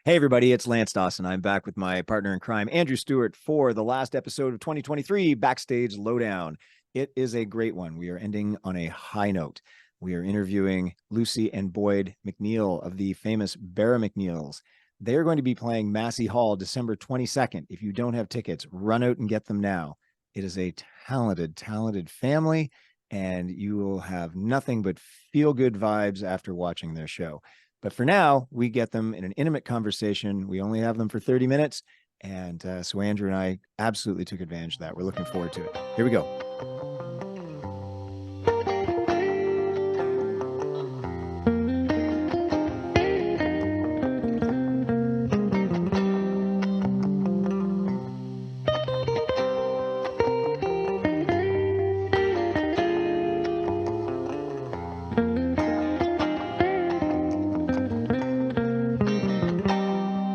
Hey, everybody, it's Lance Dawson. I'm back with my partner in crime, Andrew Stewart, for the last episode of 2023 Backstage Lowdown. It is a great one. We are ending on a high note. We are interviewing Lucy and Boyd MacNeil of the famous Barra MacNeils. They are going to be playing Massey Hall December 22nd. If you don't have tickets, run out and get them now. It is a talented family, and you will have nothing but feel-good vibes after watching their show. But for now, we get them in an intimate conversation. We only have them for 30 minutes. And so Andrew and I absolutely took advantage of that. We're looking forward to it. Here we go.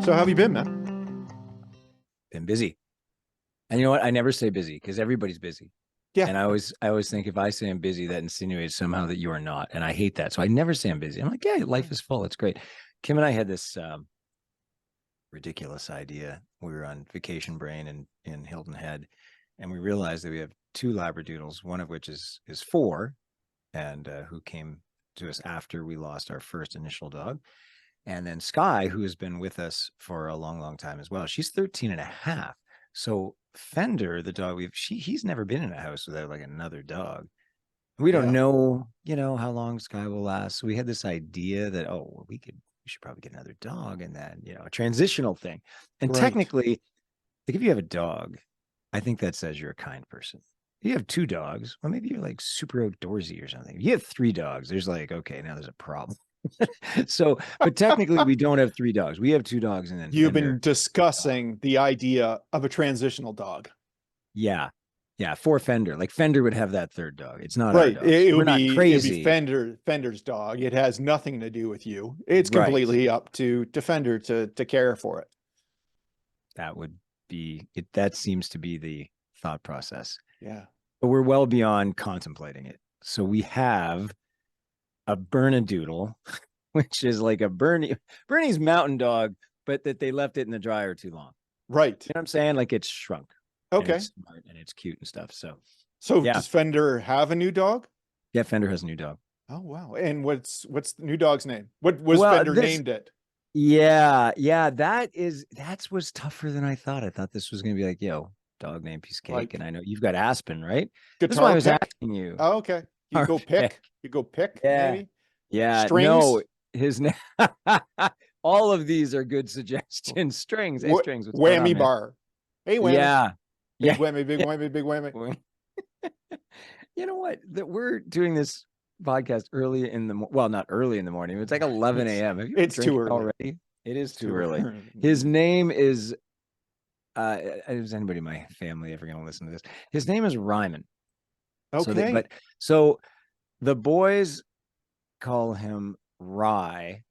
So how have you been, man? Been busy. And you know what? I never say busy because everybody's busy. Yeah. And I always think if I say I'm busy, that insinuates somehow that you are not. And I hate that. So I never say I'm busy. I'm like, yeah, life is full. It's great. Kim and I had this ridiculous idea. We were on vacation brain in Hilton Head, and we realized that we have two Labradoodles, one of which is 4, and who came to us after we lost our first initial dog. And then Sky, who has been with us for a long time as well. She's 13 and a half. So Fender, the dog he's never been in a house without like another dog. We don't know, how long Sky will last. So we had this idea that, we should probably get another dog, and then, a transitional thing. And technically, like if you have a dog, I think that says you're a kind person. If you have 2 dogs, well, maybe you're like super outdoorsy or something. If you have 3 dogs, there's like, okay, now there's a problem. So, but technically we don't have 3 dogs. We have 2 dogs. And then you've been discussing the idea of a transitional dog. Yeah. For Fender. Like Fender would have that 3rd dog. It's not right. Our dog. So It'd be Fender's dog. It has nothing to do with you. It's completely up to Fender to care for it. That would be it. That seems to be the thought process. Yeah. But we're well beyond contemplating it. So we have a Bernedoodle, which is like a Bernie's mountain dog, but that they left it in the dryer too long. Right. You know what I'm saying? Like it's shrunk. Okay. And it's smart and it's cute and stuff. So Does Fender have a new dog? Yeah, Fender has a new dog. Oh, wow. And what's the new dog's name? What was Fender named it? Yeah. That was tougher than I thought. I thought this was going to be like, dog name, piece of cake. And I know you've got Aspen, right? That's why I was asking you. Oh, okay. You go pick. Yeah. Maybe? Yeah. Strings? No, his name. All of these are good suggestions. Strings. Strings. Whammy bar. Hey, whammy. Yeah. Big whammy, big whammy, big whammy. You know what? That we're doing this podcast early in the not early in the morning. It's like 11 a.m. It's too early already. It is too early. His name is is anybody in my family ever going to listen to this? His name is Ryman. Okay. So the boys call him Rye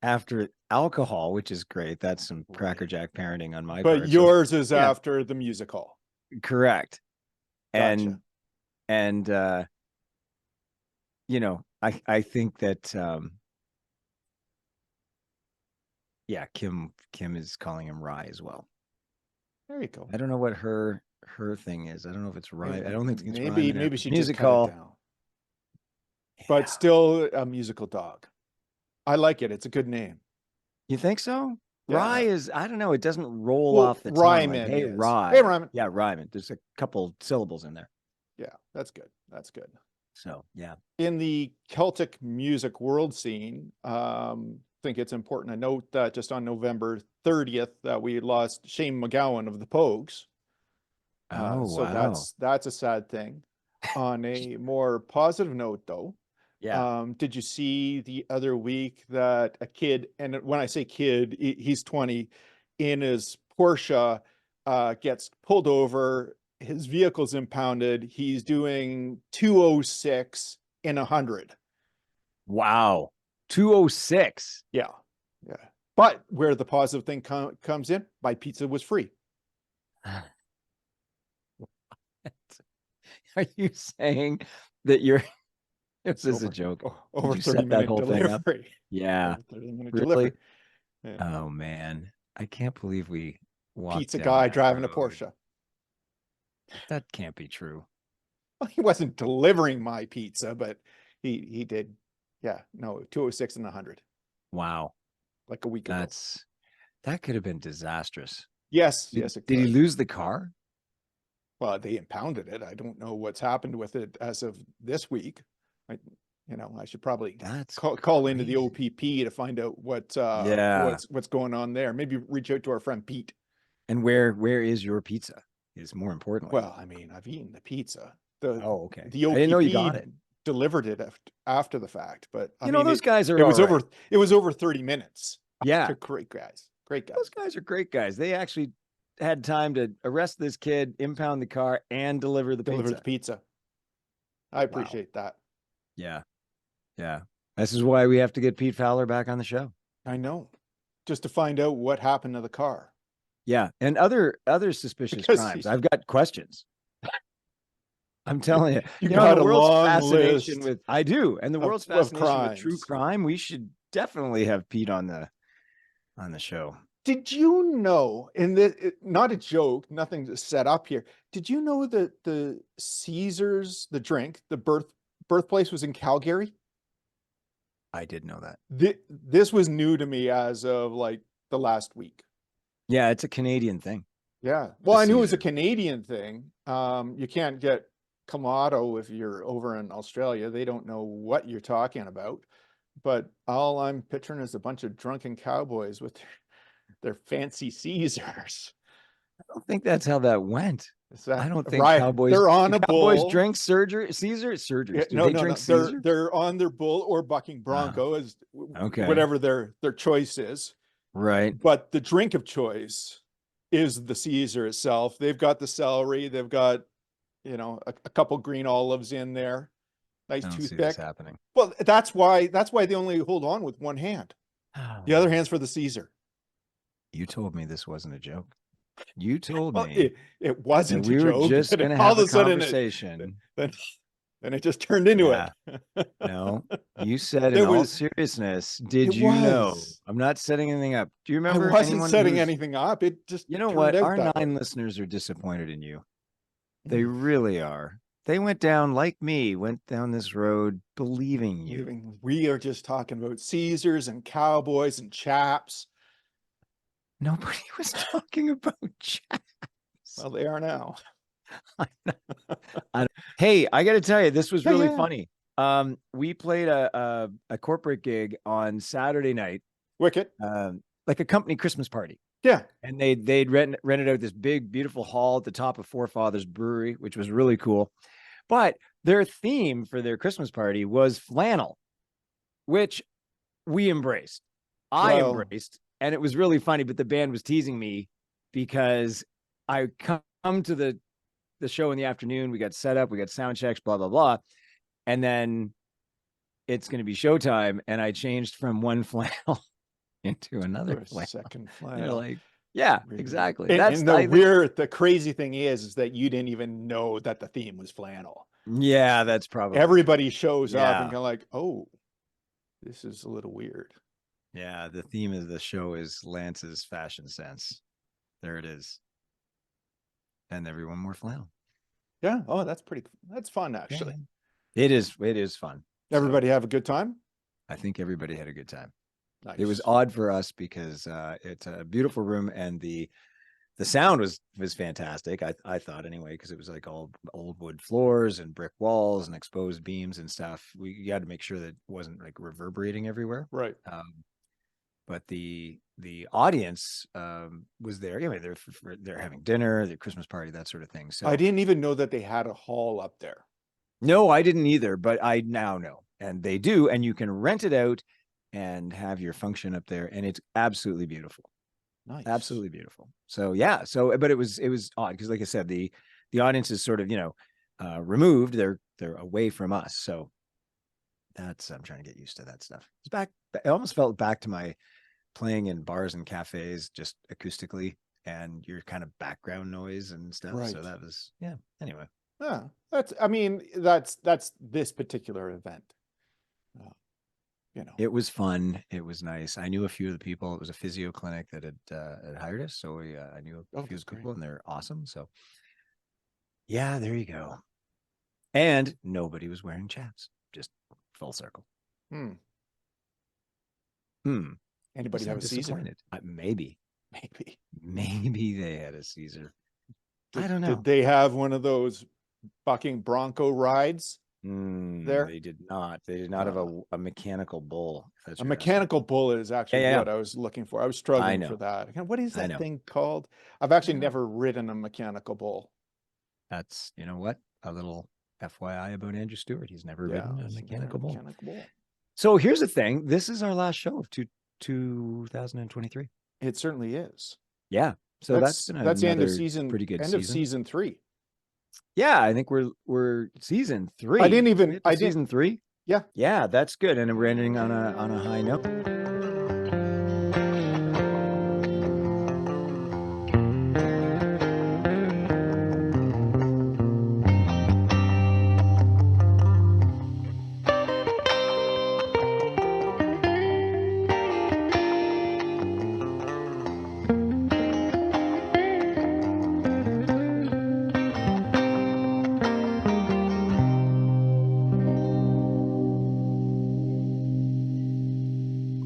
after alcohol, which is great. That's some crackerjack parenting on my part. But yours is after the music hall. Gotcha. And I think that Kim is calling him Rye as well. There you go. I don't know what her thing is. I don't know if it's Rye. I don't think it's maybe she music just cut it down. But still a musical dog. I like it. It's a good name. You think so? Yeah. Rye is, I don't know. It doesn't roll off the tongue. Ryman. Like, hey, Rye. Hey, Ryman. Yeah, Ryman. There's a couple syllables in there. Yeah, that's good. That's good. So, yeah. In the Celtic music world scene, I think it's important to note that just on November 30th, that we lost Shane McGowan of the Pogues. So wow. that's a sad thing. On a more positive note, though, did you see the other week that a kid, and when I say kid, he's 20, in his Porsche, gets pulled over, his vehicle's impounded, he's doing 206 in 100. Wow. 206. Yeah. But where the positive thing comes in, my pizza was free. Are you saying that you're this is a joke? Over 30-minute delivery. Yeah. 30-minute really? delivery. Yeah. Oh man, I can't believe we walked Pizza down guy that driving a road. Porsche. That can't be true. Well, he wasn't delivering my pizza, but he did. Yeah, no, 206 and 100, Wow, like a week ago. that could have been disastrous. Yes, Did, yes, it did he could. lose the car? Well, they impounded it. I don't know what's happened with it as of this week. I, I should probably That's call into the crazy. OPP to find out Yeah. what's going on there. Maybe reach out to our friend Pete. And where is your pizza? Is more importantly. Well, I mean, I've eaten the pizza. The Oh, okay. the I didn't know you got OPP it. delivered it after the fact, but I You know, mean those it guys are it all was right. over 30 minutes. Yeah. They're great guys. Great Those guys. guys are great guys. They actually had time to arrest this kid, impound the car, and deliver the Delivered pizza. the pizza. I Wow. appreciate that. Yeah. Yeah. This is why we have to get Pete Fowler back on the show. I know. Just to find out what happened to the car. Yeah. And other suspicious Because crimes. I've got questions. I'm telling you, you and got the a world's long fascination list with I do, and the world's of fascination with true crimes. crime, we should definitely have Pete on the show. Did you know, in this, not a joke, nothing set up here. Did you know that the Caesars, the drink, the birthplace was in Calgary? I did know that. This was new to me as of like the last week. Yeah, it's a Canadian thing. Yeah. Well, I knew it was a Caesar. Canadian thing. You can't get Kamado if you're over in Australia. They don't know what you're talking about. But all I'm picturing is a bunch of drunken cowboys with their fancy Caesars. I don't think that's how that went. Is that I don't think right? They're on do a cowboys bull. drink Caesar Yeah, surgeries. Do no, they no, drink no. Caesar? They're on their bull or bucking bronco, as Okay. whatever their choice is. Right. But the drink of choice is the Caesar itself. They've got the celery. They've got, a couple green olives in there. Nice I don't see this toothpick. happening. Well, that's why they only hold on with one hand. The other hand's for the Caesar. You told me this wasn't a joke. You told Well, me it that wasn't a we were joke. just going to All have of a a sudden, conversation. then it just turned into Yeah. it. No, you said in There all was, seriousness, did it you know? was. I'm not setting anything up. Do you I remember wasn't anyone setting who's, anything up. It just you know turned what? out Our that 9 way. listeners are disappointed in you. They really are. They went down like me, went down this road believing you. We are just talking about Caesars and cowboys and chaps. Nobody was talking about chaps. Well, they are now. Hey, I got to tell you, this was really Yeah. funny. We played a corporate gig on Saturday night, Wicked. like a company Christmas party. Yeah. And they'd rented out this big, beautiful hall at the top of Forefathers Brewery, which was really cool. But their theme for their Christmas party was flannel, which we embraced. I embraced, and it was really funny. But the band was teasing me because I come to the show in the afternoon. We got set up, we got sound checks, blah blah blah, and then it's going to be showtime. And I changed from one flannel into another flannel. Second flannel. They're like, yeah, exactly. And the crazy thing is that you didn't even know that the theme was flannel. Yeah, that's probably everybody shows up and Yeah. go like, oh, this is a little weird. Yeah, the theme of the show is Lance's fashion sense. There it is. And everyone wore flannel. Yeah. Oh, that's fun, actually. Yeah. It is fun. Everybody have a good time? I think everybody had a good time. Nice. It was odd for us because it's a beautiful room and the sound was fantastic. I thought anyway, because it was like all old wood floors and brick walls and exposed beams and stuff. You had to make sure that it wasn't like reverberating everywhere. Right. But the audience was there. I mean, they're having dinner, their Christmas party, that sort of thing. So I didn't even know that they had a hall up there. No, I didn't either, but I now know, and they do, and you can rent it out and have your function up there, and it's absolutely beautiful. Nice. Absolutely beautiful. So yeah, but it was odd because, like I said, the audience is sort of removed. They're away from us. So that's I'm trying to get used to that stuff. It's back. I almost felt back to my playing in bars and cafes, just acoustically, and your kind of background noise and stuff. Right. So that was Anyway. Yeah, that's this particular event. you know. It was fun. It was nice. I knew a few of the people. It was a physio clinic that had hired us, so I knew a few That's great. people, and they're awesome. So, yeah, there you go. And nobody was wearing chaps. Just full circle. Hmm. Hmm. Anybody I'm have a Caesar? disappointed. Maybe they had a Caesar. I don't know. Did they have one of those bucking bronco rides there? They did not. They did not have a mechanical bull. If that's A what you're asking. mechanical bull is actually Yeah. what I was looking for. I was struggling know. for that. Again, what is I that know. thing called? I've actually Yeah. never ridden a mechanical bull. That's, you know what? A little FYI about Andrew Stewart. He's never ridden a He's never mechanical bull. mechanical bull. So here's the thing. This is our last show of 2023. It certainly is. Yeah. So that's been the end of another season, pretty good end season. of season 3. Yeah, I think we're season 3. I didn't season 3. Yeah. Yeah, that's good. And we're ending on a high note.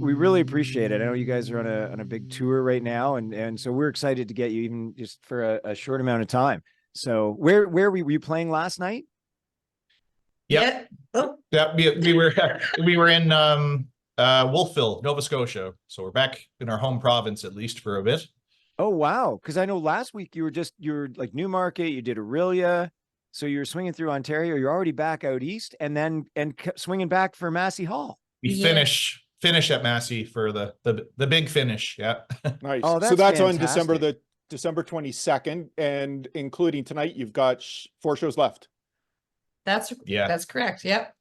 We really appreciate it. I know you guys are on a big tour right now, and so we're excited to get you even just for a short amount of time. So where were you playing last night? Yep. Oh. Yeah, we were in Wolfville, Nova Scotia. So we're back in our home province at least for a bit. Oh wow, because I know last week you were like Newmarket, you did Aurelia, so you were swinging through Ontario. You're already back out east, and then swinging back for Massey Hall. We finish at Massey for the big finish. Yeah. Nice. Oh, so that's on fantastic. December 22nd, and including tonight, you've got 4 shows left. That's correct. Yep.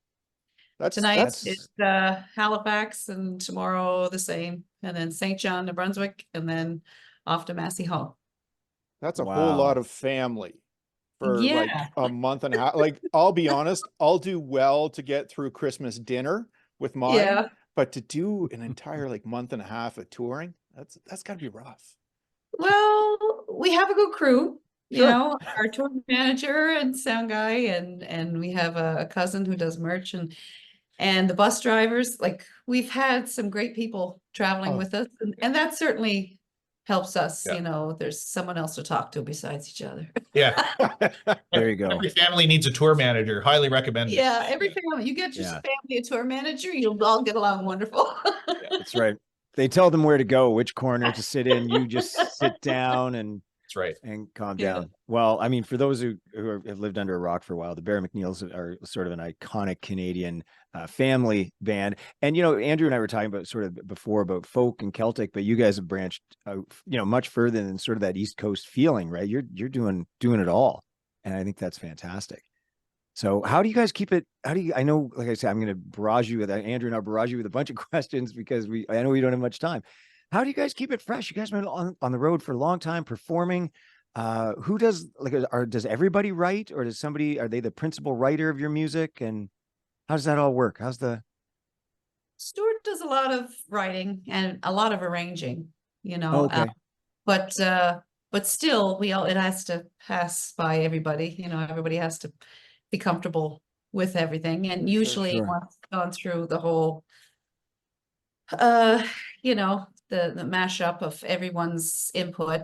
Tonight it's Halifax, and tomorrow the same, and then St. John, New Brunswick, and then off to Massey Hall. That's a whole lot of family for like a month and a half. Like, I'll be honest, I'll do well to get through Christmas dinner with mine, but to do an entire like month and a half of touring, that's got to be rough. Well, we have a good crew, you know, our tour manager and sound guy, and we have a cousin who does merch, and the bus drivers. Like, we've had some great people traveling with us, and that certainly helps us. You know, there's someone else to talk to besides each other. Yeah. There you go. Every family needs a tour manager. Highly recommended. Yeah, every family. You get your family a tour manager, you'll all get along wonderful. That's right. They tell them where to go, which corner to sit in. You just sit down and that's right, and calm down. Well, I mean, for those who have lived under a rock for a while, the Barra MacNeils are sort of an iconic Canadian family band. And, you know, Andrew and I were talking about sort of before about folk and Celtic, but you guys have branched, much further than sort of that East Coast feeling, right? You're doing it all. And I think that's fantastic. So how do you guys keep it? I know, like I said, I'm going to barrage you with Andrew and I'll barrage you with a bunch of questions because I know we don't have much time. How do you guys keep it fresh? You guys have been on the road for a long time performing. Who does does everybody write, or are they the principal writer of your music? And how does that all work? Stuart does a lot of writing and a lot of arranging, you know. Okay. But still, it has to pass by everybody. You know, everybody has to be comfortable with everything. And usually once gone through the whole, you know, the mashup of everyone's input,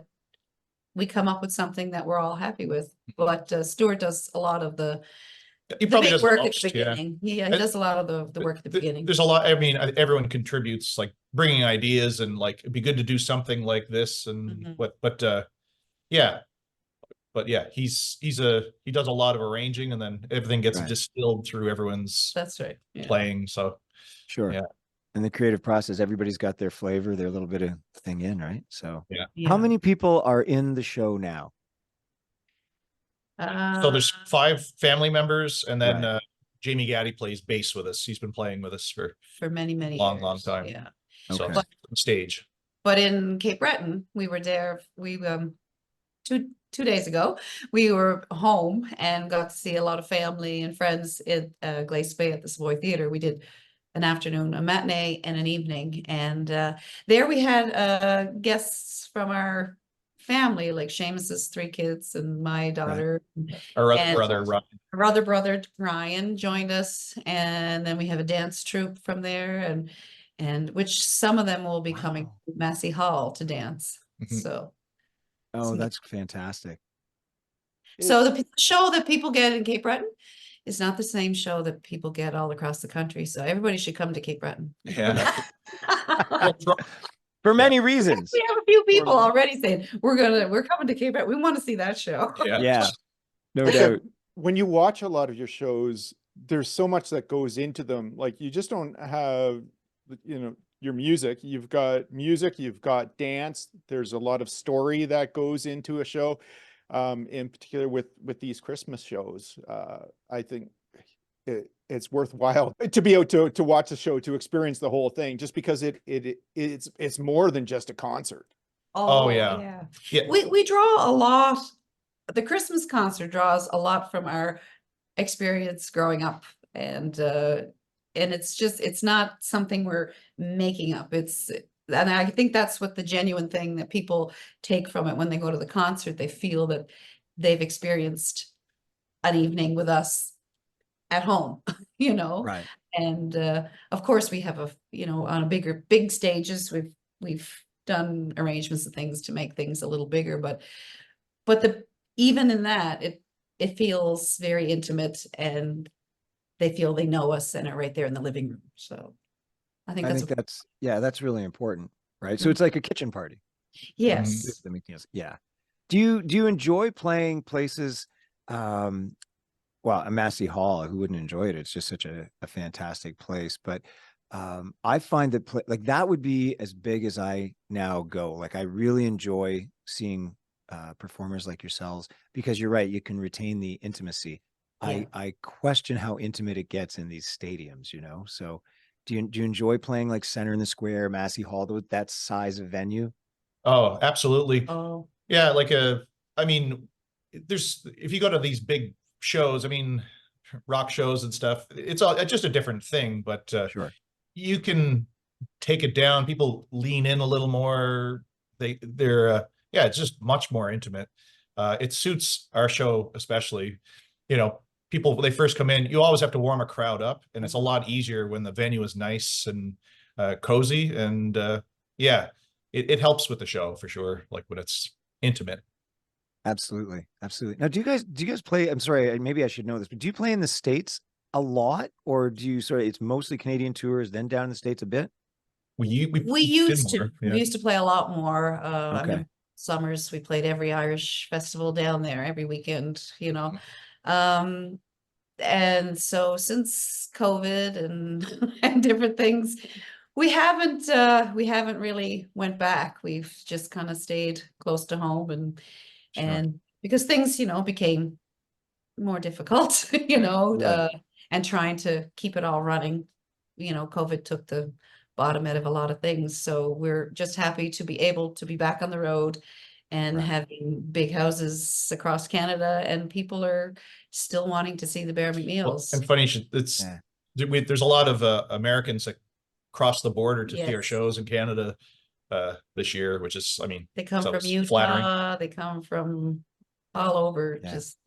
we come up with something that we're all happy with. But Stuart does a lot of the big work at the beginning. Yeah, he does a lot of the work at the beginning. There's a lot. I mean, everyone contributes, like bringing ideas, and like it'd be good to do something like this, and yeah. But yeah, he does a lot of arranging, and then everything gets distilled through everyone's playing. So yeah. And the creative process, everybody's got their flavor, their little bit of thing in, right? So how many people are in the show now? So there's 5 family members, and then Jamie Gaddy plays bass with us. He's been playing with us for many years. Long time. Yeah. So on stage. But in Cape Breton, we were there. We 2 days ago, we were home and got to see a lot of family and friends in Glace Bay at the Savoy Theatre. We did an afternoon, a matinee and an evening. And there we had guests from our family, like Seamus's 3 kids and my daughter. Our And brother, our other brother Ryan joined us, and then we have a dance troupe from there, and which some of them will be coming Wow. to Massey Hall to dance. Mhm. So Oh, that's fantastic. so the show that people get in Cape Breton is not the same show that people get all across the country. So everybody should come to Cape Breton. yeah. For many reasons. We have a few people already saying we're coming to Cape Breton. We want to see that show. Yeah, no doubt. When you watch a lot of your shows, there's so much that goes into them. Like you just don't have, you know, your music. You've got dance. There's a lot of story that goes into a show. In particular with these Christmas shows, I think it's worthwhile to be able to watch the show, to experience the whole thing, just because it's more than just a concert. Oh, yeah. We draw a lot. The Christmas concert draws a lot from our experience growing up, and it's not something we're making up. And I think that's what the genuine thing that people take from it when they go to the concert. They feel that they've experienced an evening with us at home, you know. Right. And of course we have on big stages, we've done arrangements and things to make things a little bigger, but even in that, it feels very intimate, and they feel they know us and are right there in the living room. So I think that's really important, right? So it's like a kitchen party. Yes. Yeah. Do you enjoy playing places? Well, a Massey Hall, who wouldn't enjoy it? It's just such a fantastic place. But I find that like that would be as big as I now go. Like I really enjoy seeing performers like yourselves, because you're right, you can retain the intimacy. Yeah. I question how intimate it gets in these stadiums, so do you enjoy playing like center in the square, Massey Hall, with that size of venue? Oh, absolutely. Oh, Yeah, I mean, if you go to these big shows, I mean, rock shows and stuff, it's just a different thing, but Sure. you can take it down. People lean in a little more. It's just much more intimate. It suits our show, especially, people, when they first come in, you always have to warm a crowd up, and it's a lot easier when the venue is nice and cozy. And it helps with the show for sure, like when it's intimate. Absolutely. Now, do you guys play? I'm sorry, maybe I should know this, but do you play in the States a lot, or do you it's mostly Canadian tours, then down in the States a bit? We used to. Yeah. We used to play a lot more. Okay. Summers we played every Irish festival down there every weekend, and so since COVID and and different things, we haven't really went back. We've just kind of stayed close to home, and because things became more difficult, Right. and trying to keep it all running, COVID took the bottom out of a lot of things. So we're just happy to be able to be back on the road and Right. having big houses across Canada, and people are still wanting to see the Barra Well, MacNeils. and funny, there's a lot of Americans that cross the border to see our Yes. shows in Canada this year, which is, They come so from it's Utah, flattering. they come from all over Yeah. just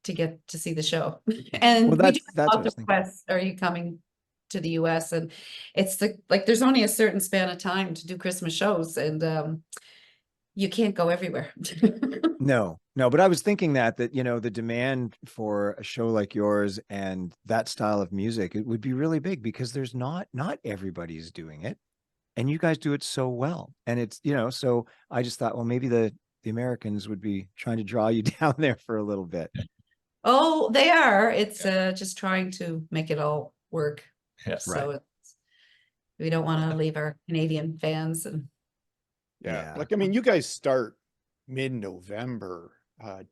to get to see the show. And Well, we do that's have what I was thinking. requests, are you coming to the US? And it's there's only a certain span of time to do Christmas shows, and you can't go everywhere. No, but I was thinking that the demand for a show like yours and that style of music, it would be really big, because there's not everybody's doing it, and you guys do it so well. And it's, so I just thought, well, maybe the Americans would be trying to draw you down there for a little bit. Oh, they are. It's just trying to make it all work. Yeah. So we don't want to leave our Canadian fans. And Yeah. Like, I mean, you guys start mid-November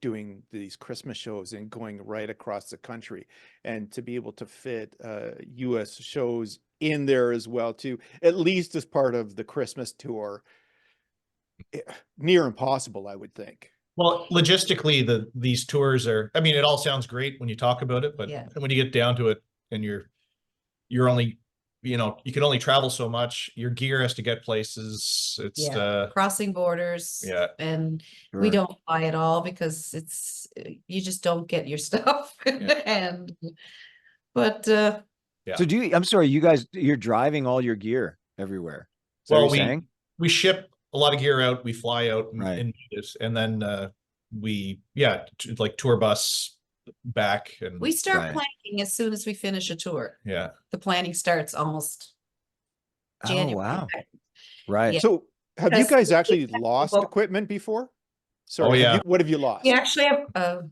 doing these Christmas shows and going right across the country, and to be able to fit US shows in there as well too, at least as part of the Christmas tour, near impossible, I would think. Well, logistically, these tours are, I mean, it all sounds great when you talk about it, but Yeah. when you get down to it, and you're only you know, you can only travel so much. Your gear has to get places. It's crossing borders. Yeah. And we don't fly at all because it's, you just don't get your stuff. And, but, Yeah. So I'm sorry, you guys, you're driving all your gear everywhere. Is that well, what you're saying? we ship a lot of gear out. We fly out Right. and then we, like tour bus back. And we start planning as soon as we finish a tour. Yeah. The planning starts almost January. Oh, wow. Right. Yeah. So have you guys actually lost Well- equipment before? Sorry, what have you lost? We actually have,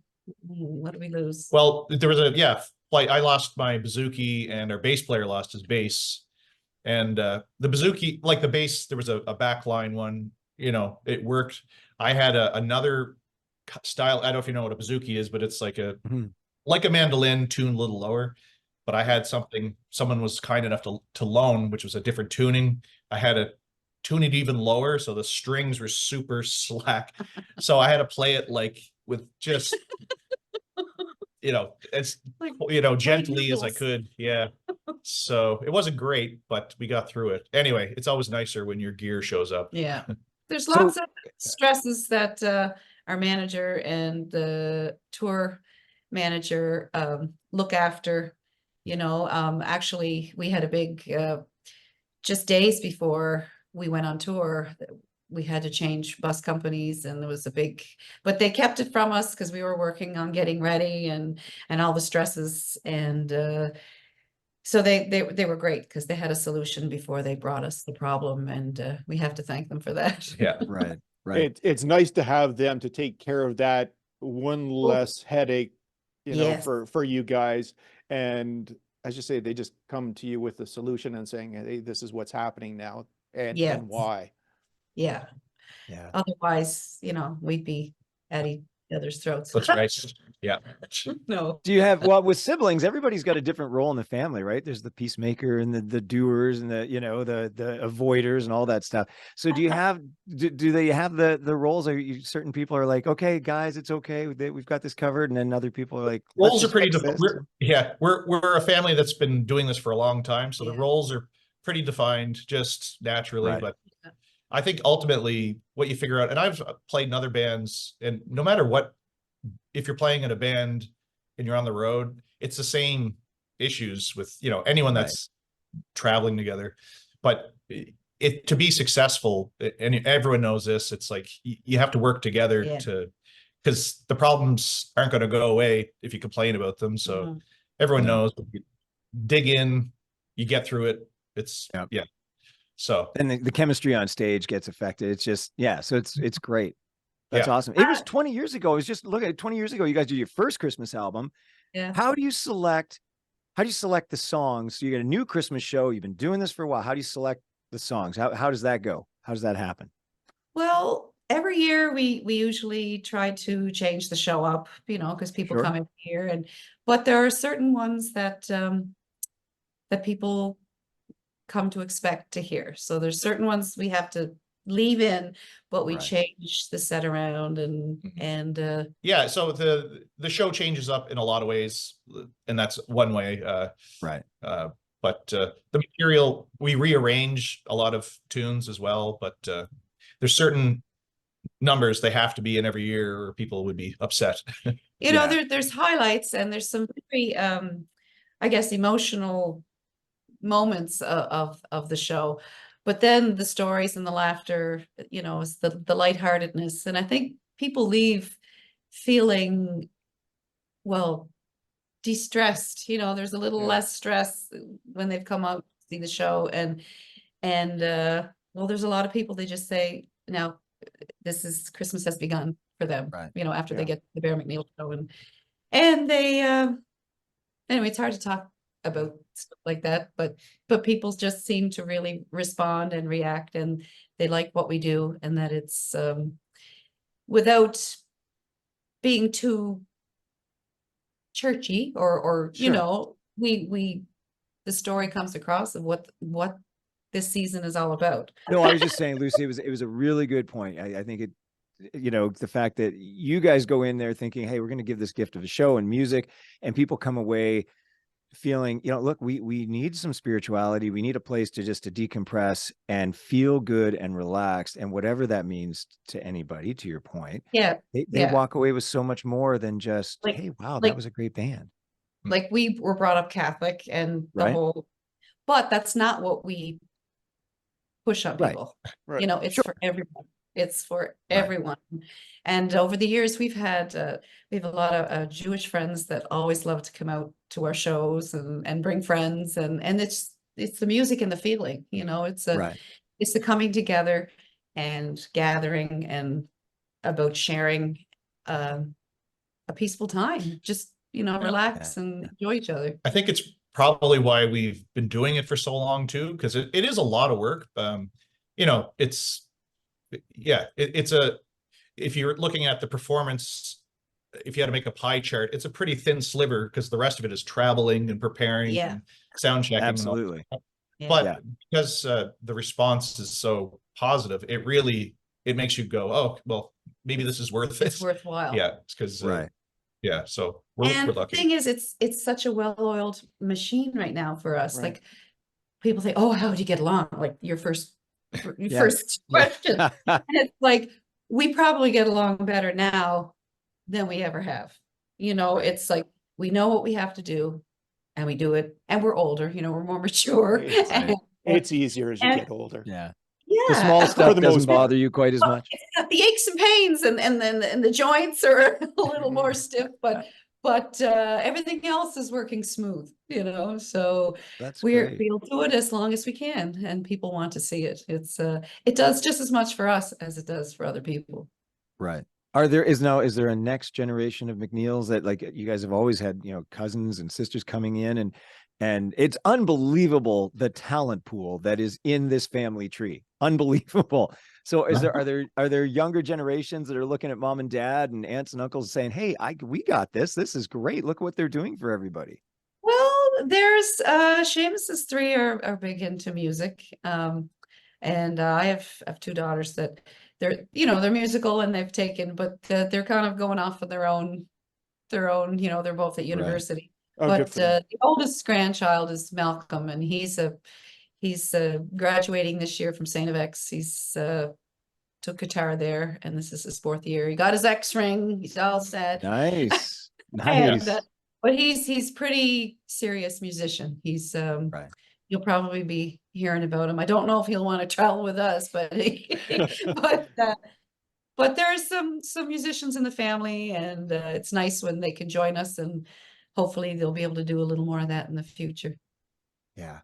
what did we lose? Well, there was a flight. I lost my bazooki and our bass player lost his bass. And the bazooki, like the bass, there was a backline one, you know, it worked. I had another style. I don't know if you know what a bazooki is, but it's like like a mandolin tuned a little lower. But I had something someone was kind enough to loan, which was a different tuning. I had to tune it even lower, so the strings were super slack. So I had to play it like with just you know, it's Like, you know, gently as I noodles. could. Yeah. So it wasn't great, but we got through it. Anyway, it's always nicer when your gear shows up. Yeah. There's So- lots of stresses that our manager and the tour manager look after. You know, actually we had a big just days before we went on tour, we had to change bus companies, and there was a big, but they kept it from us because we were working on getting ready and all the stresses. And so they were great because they had a solution before they brought us the problem, and we have to thank them for that. Yeah. Right. Right. It's nice to have them to take care of that one less headache, you know, Yes. for you guys. And as you say, they just come to you with a solution and saying, hey, this is what's happening now and Yes. why. Yeah. Yeah. Otherwise, you know, we'd be at each other's throats. That's right. Yeah. No. Do you have, well, with siblings, everybody's got a different role in the family, right? There's the peacemaker and the doers and the, you know, the avoiders and all that stuff. So do you have, do they have the roles? Are you, certain people are like, okay, guys, it's okay. We've got this covered. And then other people are like, let's Roles are just pretty, fix this. we're a family that's been doing this for a long time. So the Yeah. roles are pretty defined just naturally, Right. but I think ultimately what you figure out, and I've played in other bands, and no matter what, if you're playing in a band and you're on the road, it's the same issues with, you know, anyone that's traveling together. But to be successful, and everyone knows this, it's like you have to work together because the problems aren't going to go away if you complain about them. So everyone knows, you dig in, you get through it. It's So and the chemistry on stage gets affected. It's just, so it's great. That's Yeah. awesome. It was 20 years ago. It was just, look at 20 years ago, you guys did your first Christmas album. Yeah. How do you select the songs? So you get a new Christmas show. You've been doing this for a while. How do you select the songs? How does that go? How does that happen? Well, every year we usually try to change the show up, you know, because people Sure. come in here, but there are certain ones that that people come to expect to hear. So there's certain ones we have to leave in, but we Right. change the set around and yeah, so the show changes up in a lot of ways, and that's one way. Right. But the material, we rearrange a lot of tunes as well, but there's certain numbers they have to be in every year or people would be upset. you know, there's highlights, and there's some very I guess emotional moments of the show, but then the stories and the laughter, you know, is the lightheartedness. And I think people leave feeling, well, de-stressed, you know, there's a little less stress when they've come out to see the show. And well, there's a lot of people, they just say, now this is Christmas has begun for them, Right. you know, after they get the Barra MacNeils show. And they anyway, it's hard to talk about stuff like that, but people just seem to really respond and react, and they like what we do, and that it's without being too churchy or you Sure. know, we the story comes across of what this season is all about. No, I was just saying, Lucy, it was a really good point. I think it, you know, the fact that you guys go in there thinking, hey, we're going to give this gift of a show and music, and people come away feeling, look, we need some spirituality. We need a place to decompress and feel good and relaxed. And whatever that means to anybody, to your point, they walk away with so much more than just, like, hey, wow, that was a great band. Like, we were brought up Catholic and the whole, but that's not what we push on people. Right. It's for everyone. It's for everyone. And over the years, we have a lot of Jewish friends that always love to come out to our shows and bring friends, and it's the music and the feeling, it's the coming together and gathering and about sharing a peaceful time, just relax and enjoy each other. I think it's probably why we've been doing it for so long too, because it is a lot of work. If you're looking at the performance, if you had to make a pie chart, it's a pretty thin sliver because the rest of it is traveling and preparing and sound checking. Absolutely. But because the response is so positive, it makes you go, oh, well, maybe this is worth it. It's worthwhile. Yeah, it's because so we're lucky. The thing is, it's such a well-oiled machine right now for us. Like, people say, oh, how did you get along? Like, your first question. And it's like, we probably get along better now than we ever have. It's like, we know what we have to do and we do it, and we're older, we're more mature. It's easier as you get older. Yeah. The small stuff doesn't bother you quite as much. The aches and pains and the joints are a little more stiff, but everything else is working smooth, so we'll do it as long as we can, and people want to see it. It does just as much for us as it does for other people. Right. Is there a next generation of MacNeils that, like, you guys have always had, cousins and sisters coming in, and it's unbelievable the talent pool that is in this family tree. Unbelievable. So are there younger generations that are looking at mom and dad and aunts and uncles saying, hey, we got this. This is great. Look what they're doing for everybody. Well, there's Seamus's three are big into music. And I have two daughters that they're musical and they've taken, but they're kind of going off on their own, they're both at university. But the oldest grandchild is Malcolm, and he's graduating this year from St. FX. He's took guitar there, and this is his 4th year. He got his X ring. He's all set. Nice. But he's pretty serious musician. He's you'll probably be hearing about him. I don't know if he'll want to travel with us, but but there's some musicians in the family, and it's nice when they can join us, and hopefully they'll be able to do a little more of that in the future. Yeah.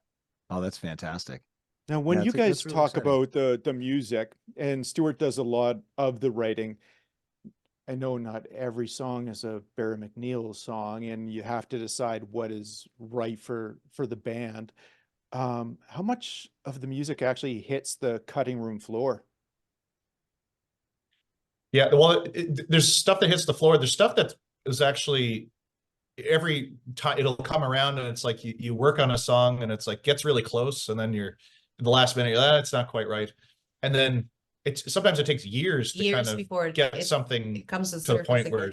Oh, that's fantastic. Now, when you guys talk about the music, and Stuart does a lot of the writing, I know not every song is a Barra MacNeils song, and you have to decide what is right for the band. How much of the music actually hits the cutting room floor? Yeah, well, there's stuff that hits the floor. There's stuff that is actually every time it'll come around, and it's like you work on a song and it's like gets really close, and then you're in the last minute, it's not quite right, and then sometimes it takes years to kind of before get something comes to the point where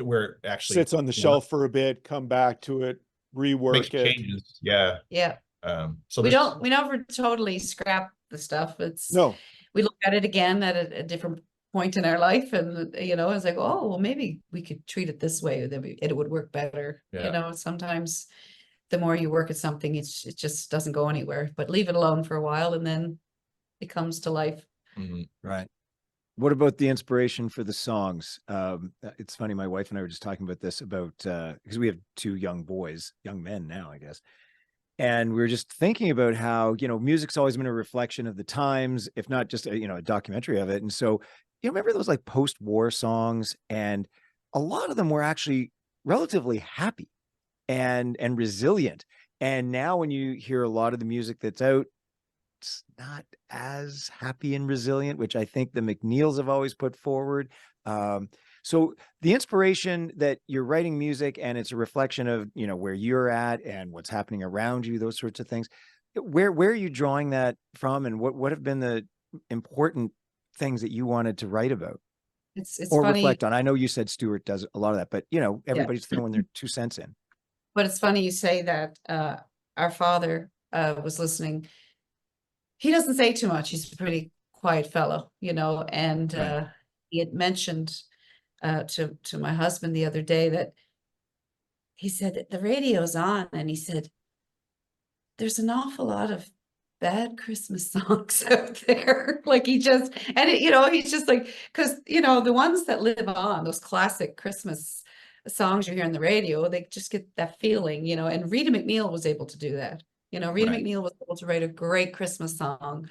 where it actually sits on the shelf for a bit, come back to it, rework it. Changes. So we never totally scrap the stuff. We look at it again at a different point in our life, and it's like, oh, well, maybe we could treat it this way, it would work better. Sometimes the more you work at something, it just doesn't go anywhere, but leave it alone for a while and then it comes to life. Right. What about the inspiration for the songs? It's funny, my wife and I were just talking about this because we have 2 young men now, I guess. And we were just thinking about how, music's always been a reflection of the times, if not just a documentary of it. And so, remember those like post-war songs, and a lot of them were actually relatively happy and resilient. And now when you hear a lot of the music that's out, it's not as happy and resilient, which I think the MacNeils have always put forward. So the inspiration that you're writing music and it's a reflection of, where you're at and what's happening around you, those sorts of things. Where are you drawing that from, and what have been the important things that you wanted to write about It's or funny. reflect on? I know you said Stuart does a lot of that, but everybody's throwing their 2 cents in. But it's funny you say that. Our father was listening. He doesn't say too much. He's a pretty quiet fellow, and Right. he had mentioned to my husband the other day that he said that the radio's on, and he said, there's an awful lot of bad Christmas songs out there. Like he's just like, because, the ones that live on, those classic Christmas songs you hear on the radio, they just get that feeling, and Rita MacNeil was able to do that. Rita Right. MacNeil was able to write a great Christmas song.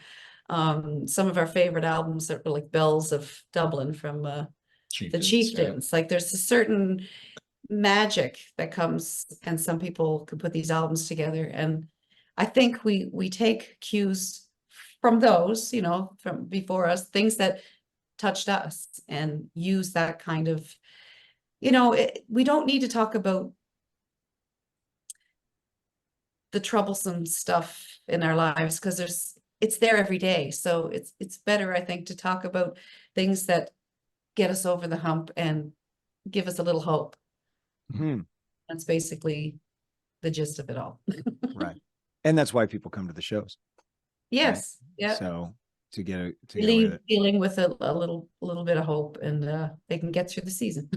Some of our favorite albums that were like Bells of Dublin from the Chieftains. Like there's a certain magic that comes, and some people can put these albums together. And I think we take cues from those, from before us, things that touched us, and use that kind of, we don't need to talk about the troublesome stuff in our lives, because it's there every day. So it's better, I think, to talk about things that get us over the hump and give us a little hope. Mhm. That's basically the gist of it all. Right. And that's why people come to the shows. Yes. Yeah. So to get Leave feeling with a little bit of hope, and they can get through the season.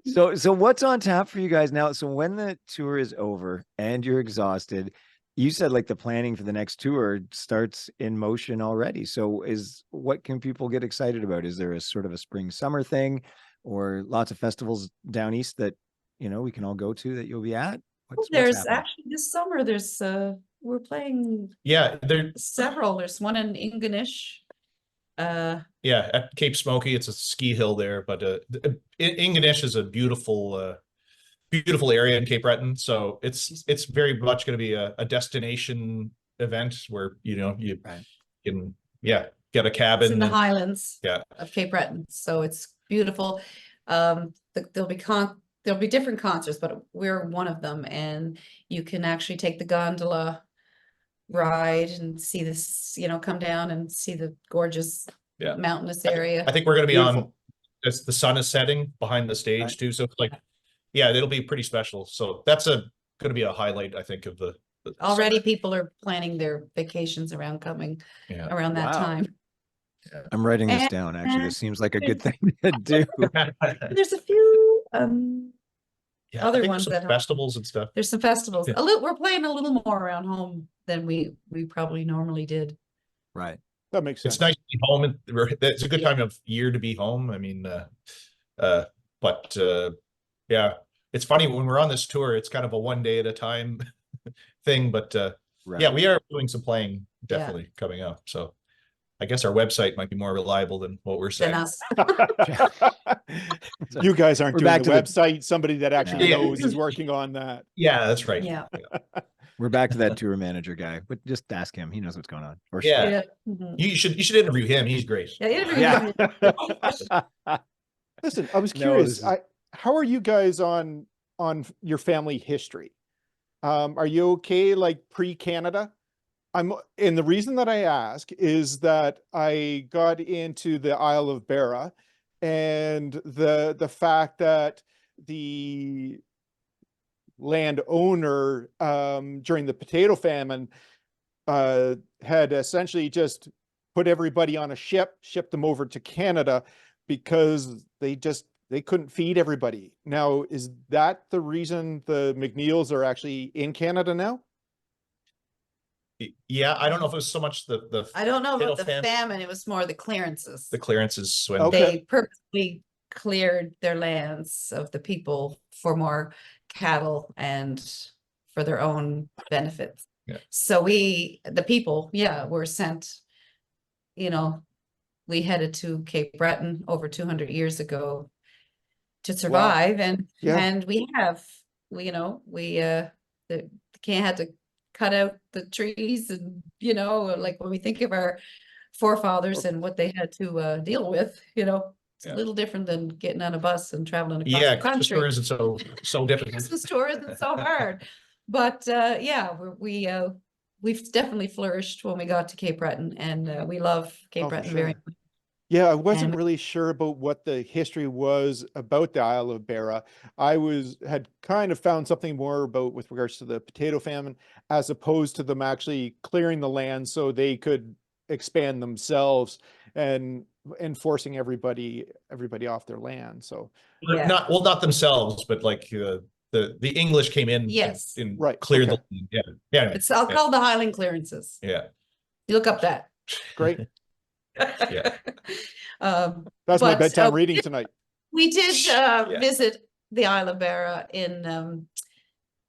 So what's on tap for you guys now? So when the tour is over and you're exhausted, you said like the planning for the next tour starts in motion already. So what can people get excited about? Is there a sort of a spring summer thing, or lots of festivals down east that we can all go to that you'll be at? What's There's happening? actually this summer, we're playing There. several. There's one in Ingonish. Yeah, at Cape Smoky, it's a ski hill there, but Ingonish is a beautiful area in Cape Breton. So it's very much going to be a destination event where you Right. can get a cabin. It's in the Highlands Yeah. of Cape Breton, so it's beautiful. There'll be different concerts, but we're one of them, and you can actually take the gondola ride and see this, come down and see the gorgeous mountainous area. I think we're going to be Beautiful. on as the sun is setting behind the stage Right. too. So it's like, it'll be pretty special. So that's going to be a highlight, I think, of the Already summer. people are planning their vacations around around that Wow. time. I'm writing this down. Actually, this seems like a good thing to do. There's a few I other think ones some that festivals and stuff. there's some festivals. Yeah. We're playing a little more around home than we probably normally did. Right. That makes sense. It's nice to be home. It's a good time of year to be home. I mean, it's funny when we're on this tour, it's kind of a one day at a time thing, but Right. we are doing some playing definitely coming up. So I guess our website might be more reliable than what we're saying. Than us. You guys aren't We're doing back the to the- website. Somebody that actually Yeah. knows is working on that. Yeah, that's right. Yeah. We're back to that tour manager guy, but just ask him. He knows what's going on. Or Yeah. Yeah. Mhm. You should interview him. He's great. Yeah, interview Yeah. him. Listen, I was No, curious. this is- How are you guys on your family history? Are you okay like pre-Canada? And the reason that I ask is that I got into the Isle of Barra, and the fact that the landowner during the potato famine had essentially just put everybody on a ship, shipped them over to Canada because they couldn't feed everybody. Now, is that the reason the MacNeils are actually in Canada now? Yeah, I don't know if it was so much the I don't know about the Potato famine. It was more the clearances. the clearances when Okay. They purposely cleared their lands of the people for more cattle and for their own benefits. Yeah. So the people, were sent, we headed to Cape Breton over 200 years ago to survive. And we had to cut out the trees, and like when we think of our forefathers and what they had to deal with, it's a little different than getting on a bus and traveling across the Christmas country. tours and so different. Christmas tour isn't so hard, but we've definitely flourished when we got to Cape Breton, and we love Cape Oh, for Breton very sure. much. Yeah, I wasn't And- really sure about what the history was about the Isle of Barra. Had kind of found something more about with regards to the potato famine, as opposed to them actually clearing the land so they could expand themselves and forcing everybody off their land. So Yeah. Not themselves, but like the English came in Yes. and Right, cleared okay. the land. Yeah. Anyway, It's called the Highland Clearances. yeah. You look up that. great. Yeah. That's my But, bedtime reading tonight. we did Yeah. visit the Isle of Barra in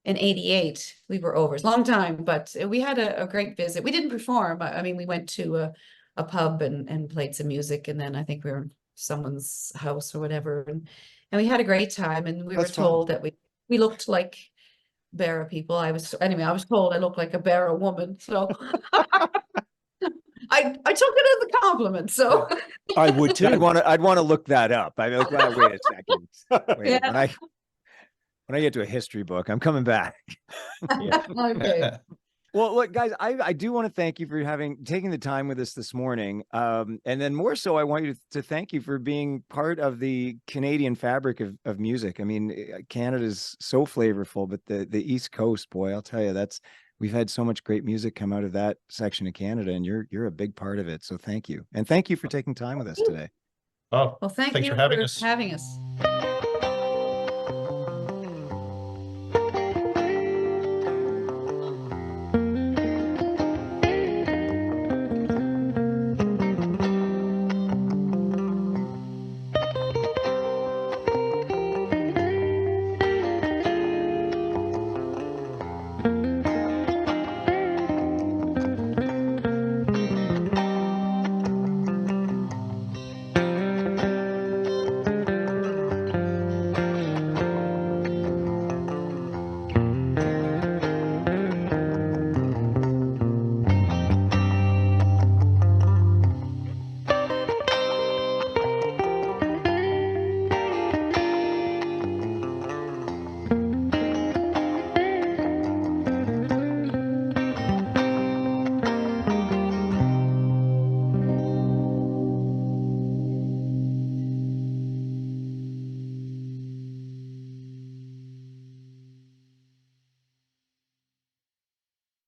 88. We were over. It's a long time, but we had a great visit. We didn't perform. I mean, we went to a pub and played some music, and then I think we were in someone's house or whatever, and we had a great time. And we That's were fun. told that we looked like Barra people. I was told I looked like a Barra woman. So I took it as a compliment. So I would too. I'd want to look that up. I'd be like, well, wait a second. Wait, Yeah. when I get to a history book, I'm coming back. okay. Well, look, guys, I do want to thank you for taking the time with us this morning. And then more so, I want you to thank you for being part of the Canadian fabric of music. I mean, Canada's so flavorful, but the East Coast, boy, I'll tell you, we've had so much great music come out of that section of Canada, and you're a big part of it. So thank you. And thank you for taking time with us today. Oh, Well, thank thanks you for having for us. having us.